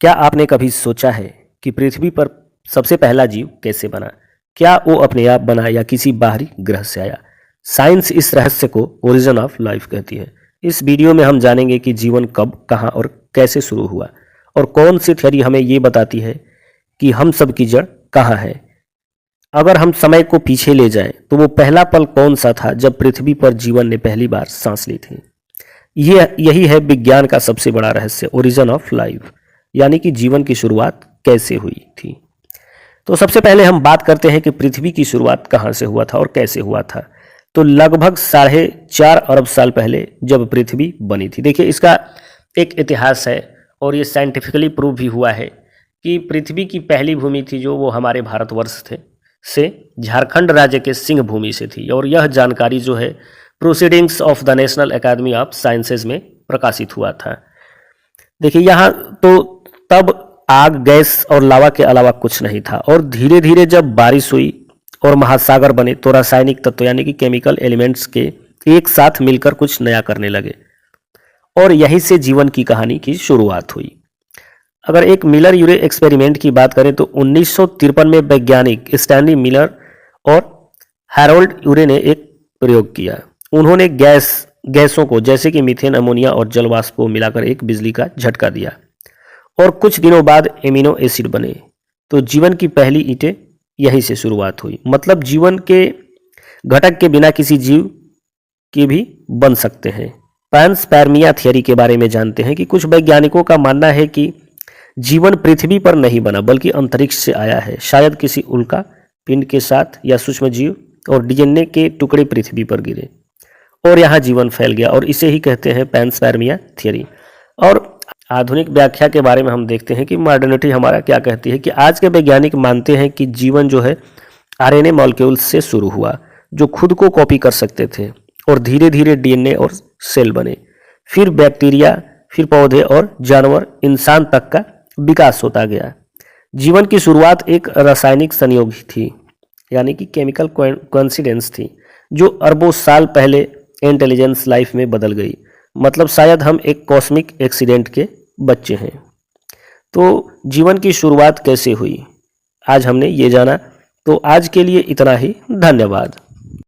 क्या आपने कभी सोचा है कि पृथ्वी पर सबसे पहला जीव कैसे बना? क्या वो अपने आप बना या किसी बाहरी ग्रह से आया? साइंस इस रहस्य को ओरिजिन ऑफ लाइफ कहती है। इस वीडियो में हम जानेंगे कि जीवन कब, कहाँ और कैसे शुरू हुआ, और कौन सी थ्योरी हमें ये बताती है कि हम सब की जड़ कहाँ है। अगर हम समय को पीछे ले जाएं, तो वो पहला पल कौन सा था जब पृथ्वी पर जीवन ने पहली बार सांस ली थी? यही है विज्ञान का सबसे बड़ा रहस्य, ओरिजिन ऑफ लाइफ, यानी कि जीवन की शुरुआत कैसे हुई थी। तो सबसे पहले हम बात करते हैं कि पृथ्वी की शुरुआत कहाँ से हुआ था और कैसे हुआ था। तो लगभग 4.5 अरब साल पहले जब पृथ्वी बनी थी। देखिए, इसका एक इतिहास है और ये साइंटिफिकली प्रूव भी हुआ है कि पृथ्वी की पहली भूमि थी जो वो हमारे भारतवर्ष से झारखंड राज्य के सिंह भूमि से थी। और यह जानकारी जो है proceedings of the national academy of sciences में प्रकाशित हुआ था। देखिए, यहाँ तो तब आग, गैस और लावा के अलावा कुछ नहीं था, और धीरे धीरे जब बारिश हुई और महासागर बने तो रासायनिक तत्व यानी कि केमिकल एलिमेंट्स के एक साथ मिलकर कुछ नया करने लगे, और यहीं से जीवन की कहानी की शुरुआत हुई। अगर एक मिलर यूरे एक्सपेरिमेंट की बात करें तो 1953 में वैज्ञानिक स्टैनली मिलर और हैरोल्ड यूरे ने एक प्रयोग किया। उन्होंने गैसों को जैसे कि मीथेन, अमोनिया और जलवाष्प को मिलाकर एक बिजली का झटका दिया, और कुछ दिनों बाद एमिनो एसिड बने। तो जीवन की पहली ईंटें यहीं से शुरुआत हुई। मतलब जीवन के घटक के बिना किसी जीव के भी बन सकते हैं। पैंसपेर्मिया थियरी के बारे में जानते हैं कि कुछ वैज्ञानिकों का मानना है कि जीवन पृथ्वी पर नहीं बना बल्कि अंतरिक्ष से आया है, शायद किसी उल्का पिंड के साथ या सूक्ष्म जीव और डीएनए के टुकड़े पृथ्वी पर गिरे और यहाँ जीवन फैल गया, और इसे ही कहते हैं पैंसपेर्मिया थियरी। और आधुनिक व्याख्या के बारे में हम देखते हैं कि मॉडर्निटी हमारा क्या कहती है कि आज के वैज्ञानिक मानते हैं कि जीवन जो है आरएनए मॉलिक्यूल्स से शुरू हुआ, जो खुद को कॉपी कर सकते थे, और धीरे धीरे डीएनए और सेल बने, फिर बैक्टीरिया, फिर पौधे और जानवर, इंसान तक का विकास होता गया। जीवन की शुरुआत एक रासायनिक संयोग ही थी, यानी कि केमिकल कोइंसिडेंस थी, जो अरबों साल पहले इंटेलिजेंस लाइफ में बदल गई। मतलब शायद हम एक कॉस्मिक एक्सीडेंट के बच्चे हैं। तो जीवन की शुरुआत कैसे हुई, आज हमने ये जाना। तो आज के लिए इतना ही, धन्यवाद।